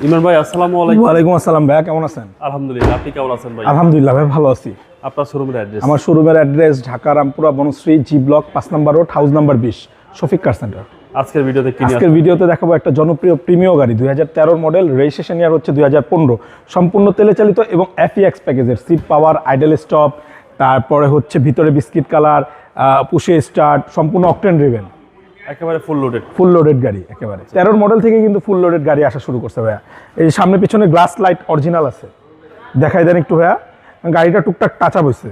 ইমরান ভাই আসসালামু আলাইকুম। ওয়ালাইকুম আসসালাম ভাই, কেমন আছেন? আলহামদুলিল্লাহ, আপনি কেমন আছেন ভাই? আলহামদুলিল্লাহ ভাই, ভালো আছি। আপনার শোরুমের অ্যাড্রেস? আমার শোরুমের address Dhaka Rampura Banasree G block 5 number road, house number 20, Shafiq car centre. আজকের ভিডিওতে কি আজকের ভিডিওতে দেখাবো একটা জনপ্রিয় প্রিমিয় গাড়ি 2013 মডেল, রেজিস্ট্রেশন ইয়ার হচ্ছে 2015, সম্পূর্ণ তেলে চালিত এবং এফইএক্স প্যাকেজের, সিট পাওয়ার, আইডল স্টপ, তারপরে হচ্ছে ভিতরে বিস্কিট কালার, পুশে স্টার্ট, সম্পূর্ণ অকটেন ড্রিভেন, একেবারে ফুল লোডেড গাড়ি একেবারে। 13 মডেল থেকে কিন্তু ফুল লোডেড গাড়ি আসা শুরু করছে ভাইয়া। এই সামনে পিছনে গ্লাস লাইট অরিজিনাল আছে, দেখাই দেন একটু ভাইয়া। গাড়িটা টুকটাক টাচ আপ হয়েছে,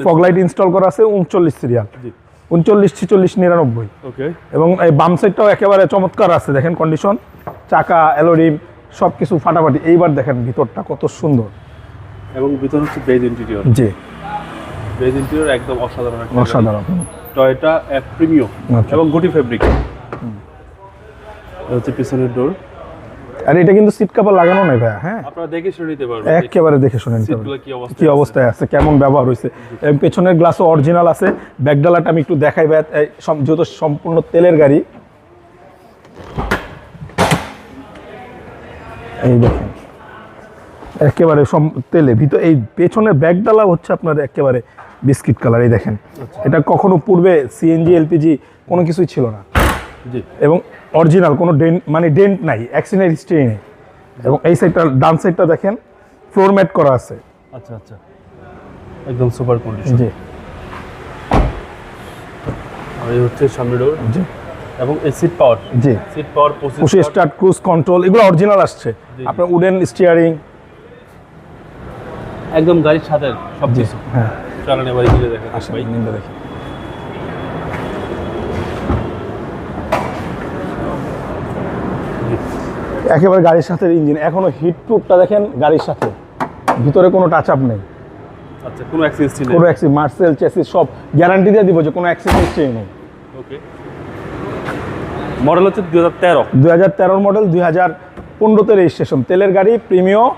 ফগ লাইট ইনস্টল করা আছে, 39 সিরিয়াল, 39, 46, 99। ওকে। এবং এই বাম সাইডটাও একেবারে চমৎকার আছে, দেখেন কন্ডিশন, চাকা, অ্যালোরিম সব কিছু ফাটাফাটি। এইবার দেখেন ভিতরটা কত সুন্দর, এবং ভিতর হচ্ছে বেজ ইন্টেরিয়র। জি, বেজ ইন্টেরিয়র একদম অসাধারণ, অসাধারণ। টয়োটা প্রিমিয়াম এবং গুটি ফেব্রিক। হচ্ছে পিছনের ডোর, আর এটা কিন্তু সিট কভার লাগানো নাই ভাইয়া। হ্যাঁ, আপনারা দেখে শুনে নিতে পারবেন একেবারে দেখে শুনে নিতে সিটগুলো পারবেন কি অবস্থায় আছে, কেমন ব্যবহার হয়েছে। এবং পেছনের গ্লাসও অরিজিনাল আছে। ব্যাকডালাটা আমি একটু দেখাই ভাইয়া, যেহেতু সম্পূর্ণ তেলের গাড়ি। এই দেখেন একেবারে তেলে ভিতর। এই পেছনের ব্যাকডালা হচ্ছে আপনার একেবারে বিস্কিট কালার। এই দেখেন, এটা কখনো পূর্বে সিএনজি এলপিজি কোনো কিছুই ছিল না। জি। এবং অরিজিনাল কোনো ডেন্ট নাই, অ্যাক্সিডেন্ট হিস্ট্রি নেই। এবং এই সাইডটা, ডান সাইডটা দেখেন ফ্লোর ম্যাট করা আছে। আচ্ছা আচ্ছা, একদম সুপার কন্ডিশন। জি। আর এই হচ্ছে সামনে ডোর। জি। এবং এই সিট পাওয়ার। জি। Seat power, push start, cruise control, এগুলো অরিজিনাল আসছে। আপনার উডেন স্টিয়ারিং, একদম গাড়ির সাথে সব কিছু। হ্যাঁ, চলেন এবারে গিয়ে দেখেন ভাই। দেখি। একেবারে গাড়ির সাথে ইঞ্জিন, এখনো হিট প্রুফটা দেখেন গাড়ির সাথে, ভিতরে কোনো টাচ আপ নেই। আচ্ছা, কোনো অ্যাক্সিডেন্ট নেই? কোনো অ্যাক্সিডেন্ট, মার্সেল চেসিস সব গ্যারান্টি দিয়ে দিব যে কোনো অ্যাক্সিডেন্ট হিস্ট্রি নেই। ওকে। মডেল হচ্ছে 2013 মডেল, 2015তে রেজিস্ট্রেশন, তেলের গাড়ি, প্রিমিয়াম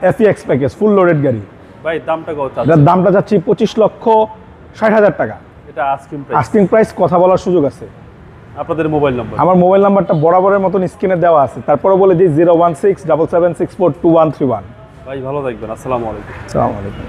এফইএক্স প্যাকেজ, ফুল লোডেড গাড়ি। ভাই দামটা কত? এটার দামটা যাচ্ছে 25,60,000 টাকা। এটা আস্কিং প্রাইস, কথা বলার সুযোগ আছে। আপনাদের মোবাইল নাম্বার? আমার মোবাইল নাম্বারটা বরাবরের মতন স্ক্রিনে দেওয়া আছে, তারপরে বলে দিই 01677642131। ভাই ভালো থাকবেন, আসসালামু আলাইকুম। আসসালামু আলাইকুম।